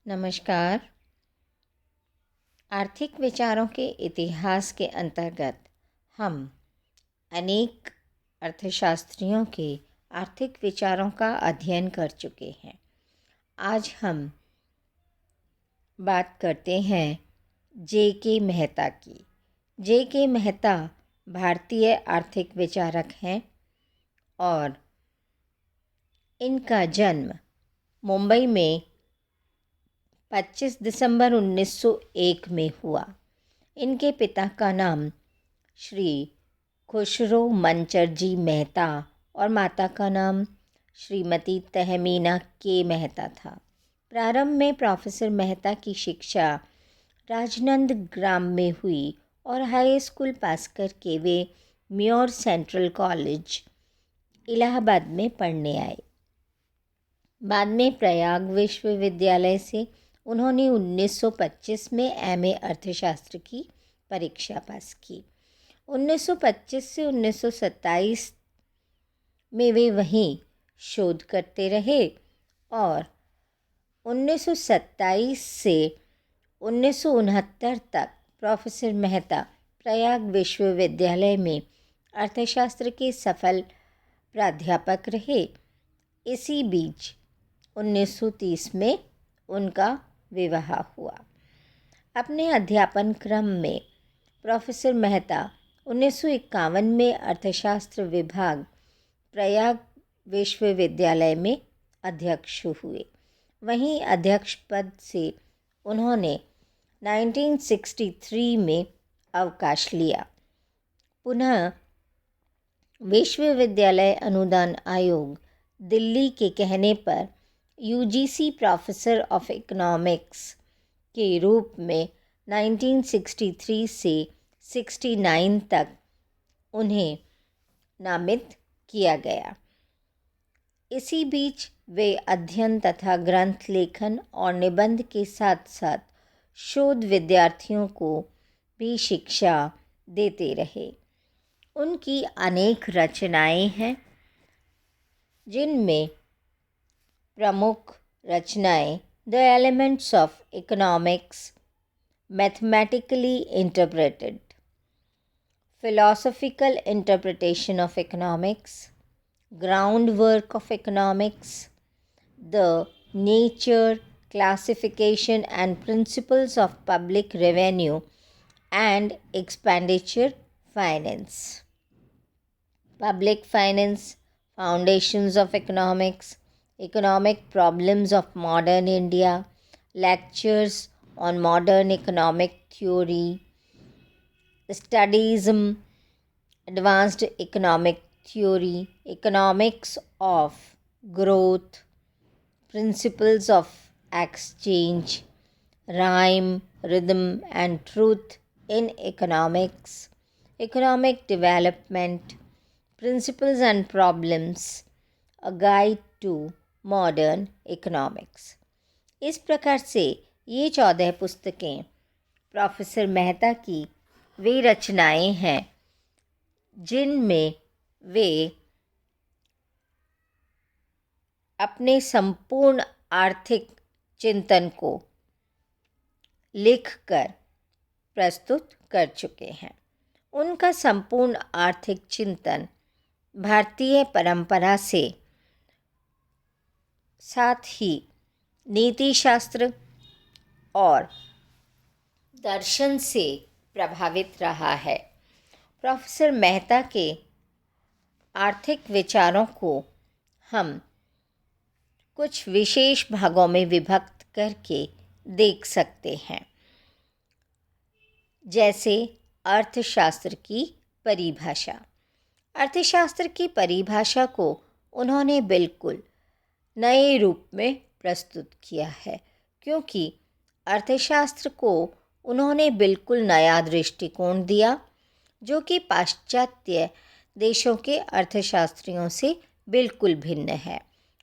नमस्कार। आर्थिक विचारों के इतिहास के अंतर्गत हम अनेक अर्थशास्त्रियों के आर्थिक विचारों का अध्ययन कर चुके हैं। आज हम बात करते हैं जे.के. मेहता की। जे.के. मेहता भारतीय आर्थिक विचारक हैं और इनका जन्म मुंबई में 25 दिसंबर 1901 में हुआ। इनके पिता का नाम श्री खुसरो मंचरजी मेहता और माता का नाम श्रीमती तहमीना के मेहता था। प्रारंभ में प्रोफेसर मेहता की शिक्षा राजनंद ग्राम में हुई और हाई स्कूल पास करके वे म्योर सेंट्रल कॉलेज इलाहाबाद में पढ़ने आए। बाद में प्रयाग विश्वविद्यालय से उन्होंने 1925 में एमए अर्थशास्त्र की परीक्षा पास की। 1925 से 1927 में वे वहीं शोध करते रहे और 1927 से 1969 तक प्रोफेसर मेहता प्रयाग विश्वविद्यालय में अर्थशास्त्र के सफल प्राध्यापक रहे। इसी बीच 1930 में उनका विवाह हुआ। अपने अध्यापन क्रम में प्रोफेसर मेहता 1951 में अर्थशास्त्र विभाग प्रयाग विश्वविद्यालय में अध्यक्ष हुए। वहीं अध्यक्ष पद से उन्होंने 1963 में अवकाश लिया। पुनः विश्वविद्यालय अनुदान आयोग दिल्ली के कहने पर यूजीसी प्रोफेसर ऑफ इकोनॉमिक्स के रूप में 1963 से 69 तक उन्हें नामित किया गया। इसी बीच वे अध्ययन तथा ग्रंथ लेखन और निबंध के साथ साथ शोध विद्यार्थियों को भी शिक्षा देते रहे। उनकी अनेक रचनाएं हैं, जिनमें प्रमुख रचनाएं the elements of economics, mathematically interpreted, philosophical interpretation of economics, groundwork of economics, the nature, classification and principles of public revenue and expenditure finance, public finance, foundations of economics, economic problems of modern India, lectures on modern economic theory, studiesm, advanced economic theory, economics of growth, principles of exchange, rhyme, rhythm and truth in economics, economic development, principles and problems, a guide to modern economics। इस प्रकार से ये 14 पुस्तकें professor Mehta की वे रचनाएं हैं जिनमें वे अपने संपूर्ण आर्थिक चिंतन को लिखकर प्रस्तुत कर चुके हैं। उनका संपूर्ण आर्थिक चिंतन भारतीय परंपरा से साथ ही नीति शास्त्र और दर्शन से प्रभावित रहा है। प्रोफेसर मेहता के आर्थिक विचारों को हम कुछ विशेष भागों में विभक्त करके देख सकते हैं, जैसे अर्थशास्त्र की परिभाषा। अर्थशास्त्र की परिभाषा को उन्होंने बिल्कुल नए रूप में प्रस्तुत किया है, क्योंकि अर्थशास्त्र को उन्होंने बिल्कुल नया दृष्टिकोण दिया, जो कि पाश्चात्य देशों के अर्थशास्त्रियों से बिल्कुल भिन्न है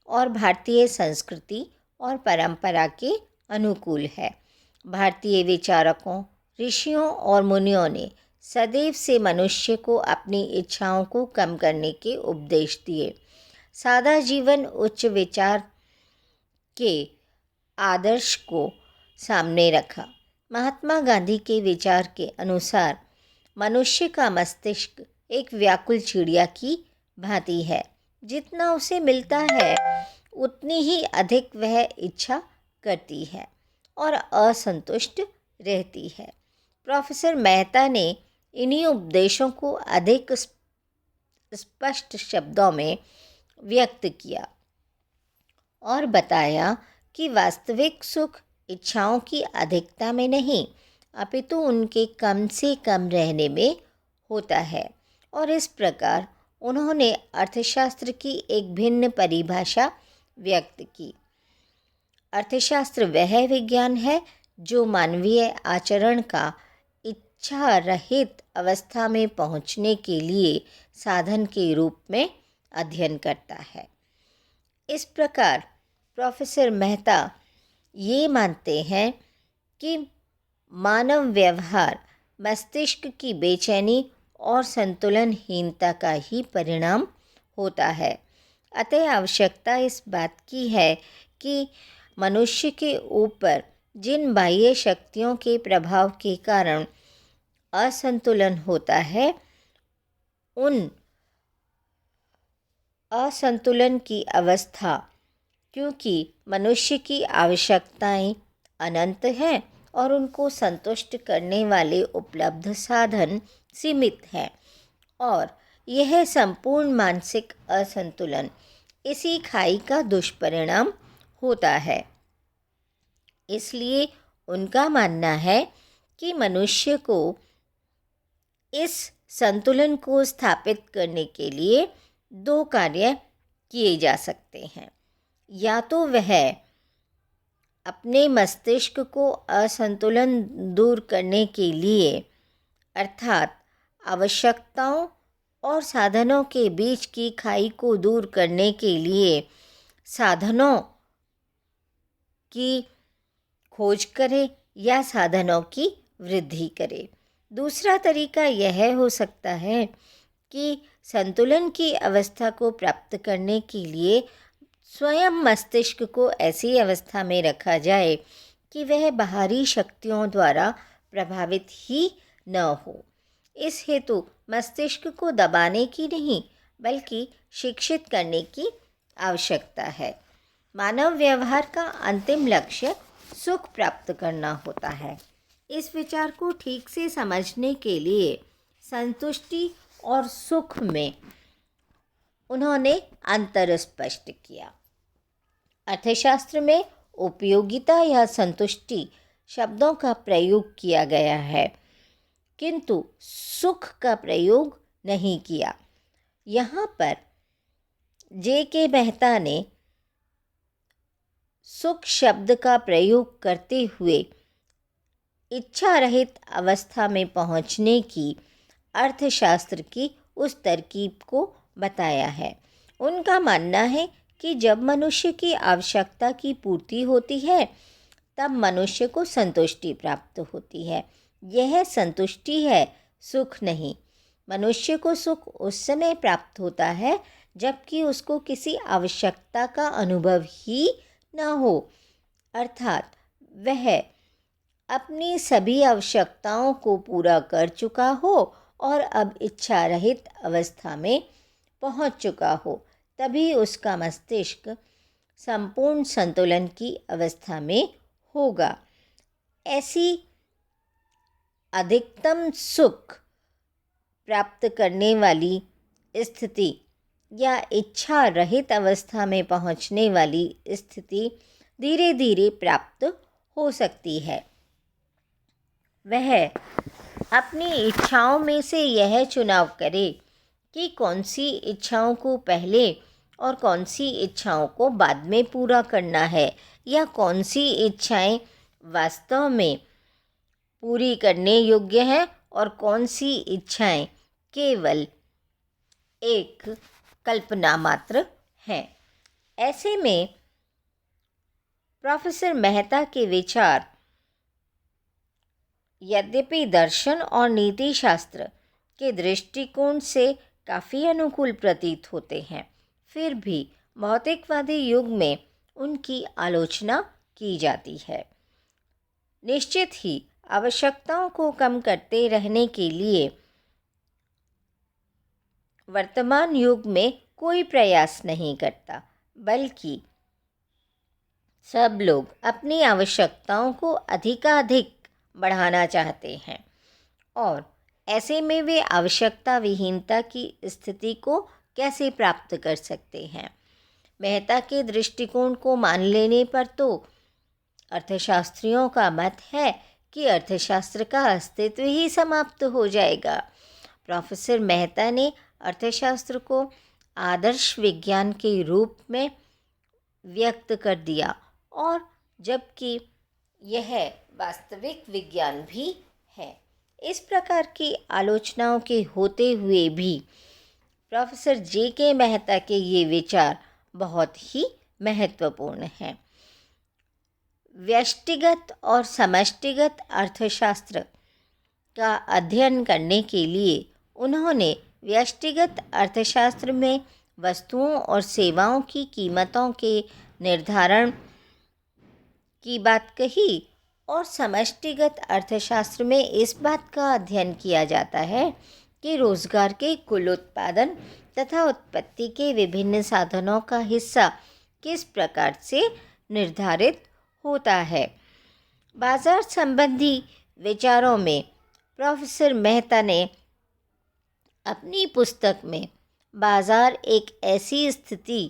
और भारतीय संस्कृति और परंपरा के अनुकूल है। भारतीय विचारकों, ऋषियों और मुनियों ने सदैव से मनुष्य को अपनी इच्छाओं को कम करने के उपदेश दिए। सादा जीवन, उच्च विचार के आदर्श को सामने रखा। महात्मा गांधी के विचार के अनुसार मनुष्य का मस्तिष्क एक व्याकुल चिड़िया की भांति है। जितना उसे मिलता है उतनी ही अधिक वह इच्छा करती है और असंतुष्ट रहती है। प्रोफेसर मेहता ने इन्हीं उपदेशों को अधिक स्पष्ट शब्दों में व्यक्त किया और बताया कि वास्तविक सुख इच्छाओं की अधिकता में नहीं अपितु उनके कम से कम रहने में होता है। और इस प्रकार उन्होंने अर्थशास्त्र की एक भिन्न परिभाषा व्यक्त की। अर्थशास्त्र वह विज्ञान है जो मानवीय आचरण का इच्छा रहित अवस्था में पहुंचने के लिए साधन के रूप में अध्ययन करता है। इस प्रकार प्रोफेसर मेहता ये मानते हैं कि मानव व्यवहार मस्तिष्क की बेचैनी और संतुलनहीनता का ही परिणाम होता है। अतः आवश्यकता इस बात की है कि मनुष्य के ऊपर जिन बाह्य शक्तियों के प्रभाव के कारण असंतुलन होता है उन असंतुलन की अवस्था, क्योंकि मनुष्य की आवश्यकताएं अनंत हैं और उनको संतुष्ट करने वाले उपलब्ध साधन सीमित हैं और यह संपूर्ण मानसिक असंतुलन इसी खाई का दुष्परिणाम होता है। इसलिए उनका मानना है कि मनुष्य को इस संतुलन को स्थापित करने के लिए दो कार्य किए जा सकते हैं। या तो वह अपने मस्तिष्क को असंतुलन दूर करने के लिए अर्थात आवश्यकताओं और साधनों के बीच की खाई को दूर करने के लिए साधनों की खोज करे या साधनों की वृद्धि करे। दूसरा तरीका यह हो सकता है कि संतुलन की अवस्था को प्राप्त करने के लिए स्वयं मस्तिष्क को ऐसी अवस्था में रखा जाए कि वह बाहरी शक्तियों द्वारा प्रभावित ही न हो। इस हेतु मस्तिष्क को दबाने की नहीं बल्कि शिक्षित करने की आवश्यकता है। मानव व्यवहार का अंतिम लक्ष्य सुख प्राप्त करना होता है। इस विचार को ठीक से समझने के लिए संतुष्टि और सुख में उन्होंने अंतर स्पष्ट किया। अर्थशास्त्र में उपयोगिता या संतुष्टि शब्दों का प्रयोग किया गया है किंतु सुख का प्रयोग नहीं किया। यहाँ पर J.K. मेहता ने सुख शब्द का प्रयोग करते हुए इच्छा रहित अवस्था में पहुँचने की अर्थशास्त्र की उस तरकीब को बताया है। उनका मानना है कि जब मनुष्य की आवश्यकता की पूर्ति होती है तब मनुष्य को संतुष्टि प्राप्त होती है। यह संतुष्टि है, सुख नहीं। मनुष्य को सुख उस समय प्राप्त होता है जबकि उसको किसी आवश्यकता का अनुभव ही न हो, अर्थात वह अपनी सभी आवश्यकताओं को पूरा कर चुका हो और अब इच्छा रहित अवस्था में पहुंच चुका हो, तभी उसका मस्तिष्क संपूर्ण संतुलन की अवस्था में होगा। ऐसी अधिकतम सुख प्राप्त करने वाली स्थिति या इच्छा रहित अवस्था में पहुंचने वाली स्थिति धीरे धीरे प्राप्त हो सकती है। वह अपनी इच्छाओं में से यह चुनाव करे कि कौन सी इच्छाओं को पहले और कौन सी इच्छाओं को बाद में पूरा करना है या कौन सी इच्छाएं वास्तव में पूरी करने योग्य हैं और कौन सी इच्छाएं केवल एक कल्पना मात्र हैं। ऐसे में प्रोफेसर मेहता के विचार यद्यपि दर्शन और नीति शास्त्र के दृष्टिकोण से काफ़ी अनुकूल प्रतीत होते हैं, फिर भी भौतिकवादी युग में उनकी आलोचना की जाती है। निश्चित ही आवश्यकताओं को कम करते रहने के लिए वर्तमान युग में कोई प्रयास नहीं करता, बल्कि सब लोग अपनी आवश्यकताओं को अधिकाधिक बढ़ाना चाहते हैं और ऐसे में वे आवश्यकता विहीनता की स्थिति को कैसे प्राप्त कर सकते हैं। मेहता के दृष्टिकोण को मान लेने पर तो अर्थशास्त्रियों का मत है कि अर्थशास्त्र का अस्तित्व ही समाप्त हो जाएगा। प्रोफेसर मेहता ने अर्थशास्त्र को आदर्श विज्ञान के रूप में व्यक्त कर दिया, और जबकि यह वास्तविक विज्ञान भी है। इस प्रकार की आलोचनाओं के होते हुए भी प्रोफेसर जे.के. मेहता के ये विचार बहुत ही महत्वपूर्ण हैं। व्यष्टिगत और समष्टिगत अर्थशास्त्र का अध्ययन करने के लिए उन्होंने व्यष्टिगत अर्थशास्त्र में वस्तुओं और सेवाओं की कीमतों के निर्धारण की बात कही, और समष्टिगत अर्थशास्त्र में इस बात का अध्ययन किया जाता है कि रोजगार के कुल उत्पादन तथा उत्पत्ति के विभिन्न साधनों का हिस्सा किस प्रकार से निर्धारित होता है। बाजार संबंधी विचारों में प्रोफेसर मेहता ने अपनी पुस्तक में बाजार एक ऐसी स्थिति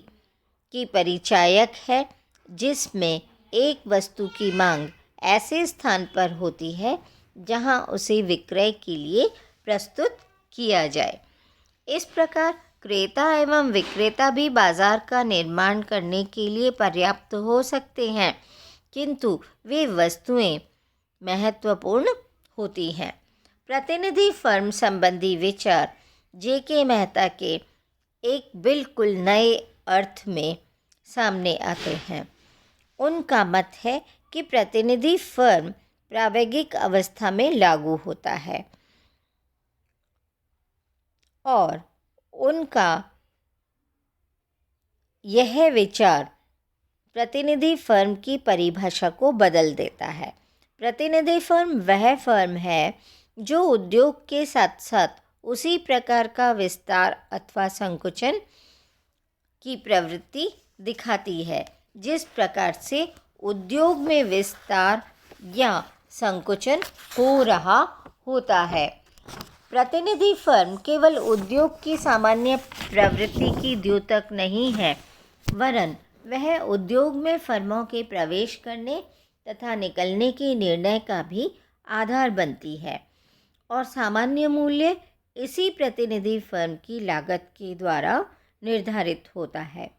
की परिचायक है जिसमें एक वस्तु की मांग ऐसे स्थान पर होती है जहां उसे विक्रय के लिए प्रस्तुत किया जाए। इस प्रकार क्रेता एवं विक्रेता भी बाजार का निर्माण करने के लिए पर्याप्त हो सकते हैं, किंतु वे वस्तुएं महत्वपूर्ण होती हैं। प्रतिनिधि फर्म संबंधी विचार जे.के. मेहता के एक बिल्कुल नए अर्थ में सामने आते हैं। उनका मत है कि प्रतिनिधि फर्म प्रायोगिक अवस्था में लागू होता है और उनका यह विचार प्रतिनिधि फर्म की परिभाषा को बदल देता है। प्रतिनिधि फर्म वह फर्म है जो उद्योग के साथ साथ उसी प्रकार का विस्तार अथवा संकुचन की प्रवृत्ति दिखाती है जिस प्रकार से उद्योग में विस्तार या संकुचन हो रहा होता है। प्रतिनिधि फर्म केवल उद्योग की सामान्य प्रवृत्ति की द्योतक नहीं है, वरन वह उद्योग में फर्मों के प्रवेश करने तथा निकलने के निर्णय का भी आधार बनती है और सामान्य मूल्य इसी प्रतिनिधि फर्म की लागत के द्वारा निर्धारित होता है।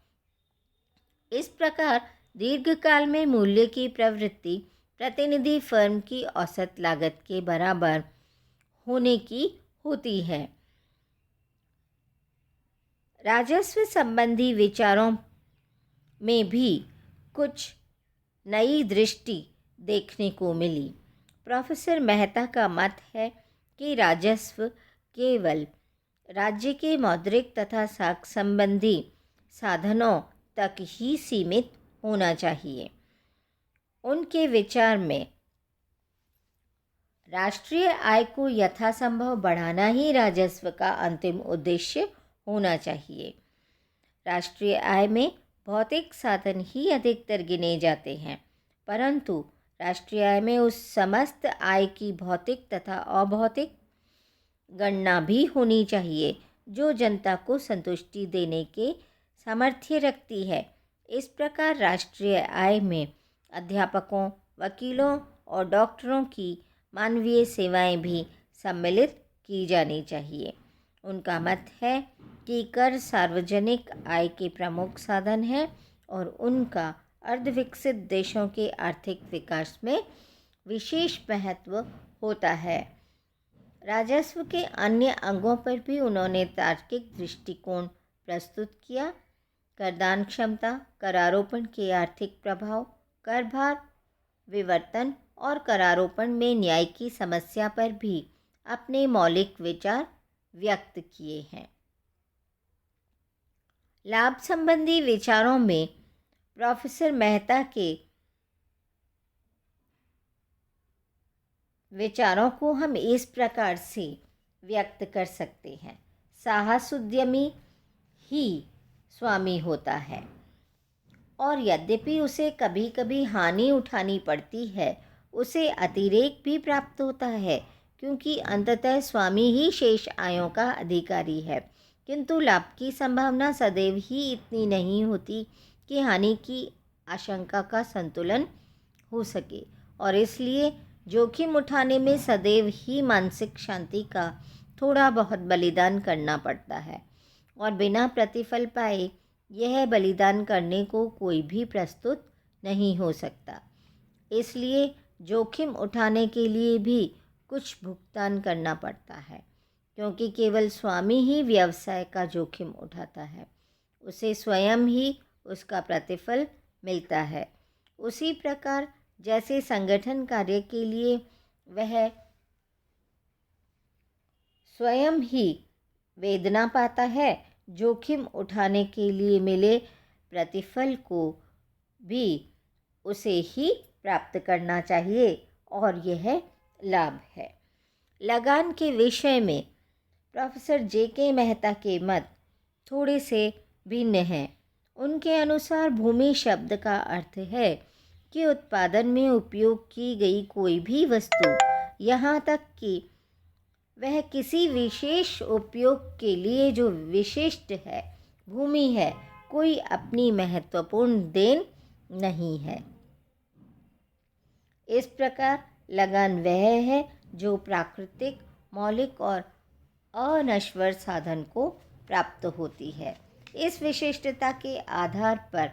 इस प्रकार दीर्घकाल में मूल्य की प्रवृत्ति प्रतिनिधि फर्म की औसत लागत के बराबर होने की होती है। राजस्व संबंधी विचारों में भी कुछ नई दृष्टि देखने को मिली। प्रोफेसर मेहता का मत है कि राजस्व केवल राज्य के मौद्रिक तथा साख संबंधी साधनों तक ही सीमित होना चाहिए। उनके विचार में राष्ट्रीय आय को यथासंभव बढ़ाना ही राजस्व का अंतिम उद्देश्य होना चाहिए। राष्ट्रीय आय में भौतिक साधन ही अधिकतर गिने जाते हैं, परंतु राष्ट्रीय आय में उस समस्त आय की भौतिक तथा अभौतिक गणना भी होनी चाहिए जो जनता को संतुष्टि देने के सामर्थ्य रखती है। इस प्रकार राष्ट्रीय आय में अध्यापकों, वकीलों और डॉक्टरों की मानवीय सेवाएं भी सम्मिलित की जानी चाहिए। उनका मत है कि कर सार्वजनिक आय के प्रमुख साधन है और उनका अर्धविकसित देशों के आर्थिक विकास में विशेष महत्व होता है। राजस्व के अन्य अंगों पर भी उन्होंने तार्किक दृष्टिकोण प्रस्तुत किया। करदान क्षमता, करारोपण के आर्थिक प्रभाव, कर भार विवर्तन और करारोपण में न्याय की समस्या पर भी अपने मौलिक विचार व्यक्त किए हैं। लाभ संबंधी विचारों में प्रोफेसर मेहता के विचारों को हम इस प्रकार से व्यक्त कर सकते हैं। साहसोद्यमी ही स्वामी होता है और यद्यपि उसे कभी कभी हानि उठानी पड़ती है, उसे अतिरेक भी प्राप्त होता है, क्योंकि अंततः स्वामी ही शेष आयों का अधिकारी है। किंतु लाभ की संभावना सदैव ही इतनी नहीं होती कि हानि की आशंका का संतुलन हो सके, और इसलिए जोखिम उठाने में सदैव ही मानसिक शांति का थोड़ा बहुत बलिदान करना पड़ता है, और बिना प्रतिफल पाए यह बलिदान करने को कोई भी प्रस्तुत नहीं हो सकता। इसलिए जोखिम उठाने के लिए भी कुछ भुगतान करना पड़ता है, क्योंकि केवल स्वामी ही व्यवसाय का जोखिम उठाता है, उसे स्वयं ही उसका प्रतिफल मिलता है। उसी प्रकार जैसे संगठन कार्य के लिए वह स्वयं ही वेदना पाता है, जोखिम उठाने के लिए मिले प्रतिफल को भी उसे ही प्राप्त करना चाहिए, और यह लाभ है। लगान के विषय में प्रोफेसर जे.के. मेहता के मत थोड़े से भिन्न हैं। उनके अनुसार भूमि शब्द का अर्थ है कि उत्पादन में उपयोग की गई कोई भी वस्तु, यहाँ तक कि वह किसी विशेष उपयोग के लिए जो विशिष्ट है भूमि है, कोई अपनी महत्वपूर्ण देन नहीं है। इस प्रकार लगान वह है जो प्राकृतिक, मौलिक और अनश्वर साधन को प्राप्त होती है। इस विशिष्टता के आधार पर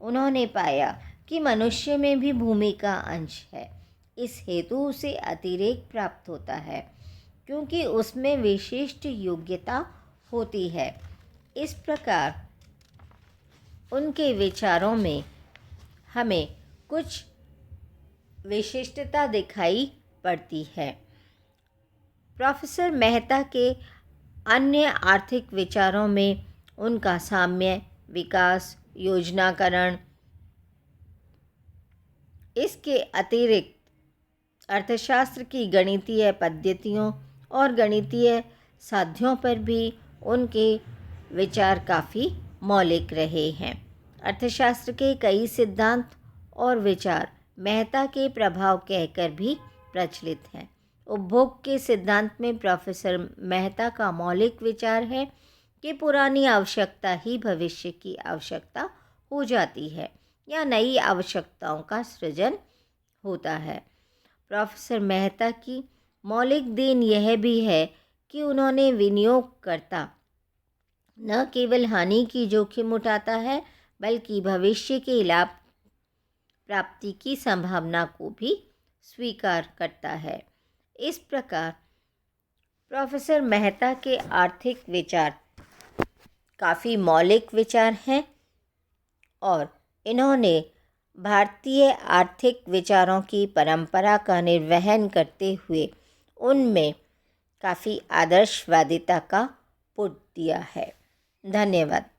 उन्होंने पाया कि मनुष्य में भी भूमि का अंश है। इस हेतु उसे अतिरेक प्राप्त होता है, क्योंकि उसमें विशिष्ट योग्यता होती है। इस प्रकार उनके विचारों में हमें कुछ विशिष्टता दिखाई पड़ती है। प्रोफेसर मेहता के अन्य आर्थिक विचारों में उनका साम्य, विकास, योजनाकरण, इसके अतिरिक्त अर्थशास्त्र की गणितीय पद्धतियों और गणितीय साध्यों पर भी उनके विचार काफ़ी मौलिक रहे हैं। अर्थशास्त्र के कई सिद्धांत और विचार मेहता के प्रभाव कहकर भी प्रचलित हैं। उपभोग के सिद्धांत में प्रोफेसर मेहता का मौलिक विचार है कि पुरानी आवश्यकता ही भविष्य की आवश्यकता हो जाती है या नई आवश्यकताओं का सृजन होता है। प्रोफेसर मेहता की मौलिक देन यह भी है कि उन्होंने विनियोगकर्ता न केवल हानि की जोखिम उठाता है, बल्कि भविष्य के लाभ प्राप्ति की संभावना को भी स्वीकार करता है। इस प्रकार प्रोफेसर मेहता के आर्थिक विचार काफ़ी मौलिक विचार हैं, और इन्होंने भारतीय आर्थिक विचारों की परंपरा का निर्वहन करते हुए उनमें काफ़ी आदर्शवादिता का पुट दिया है। धन्यवाद।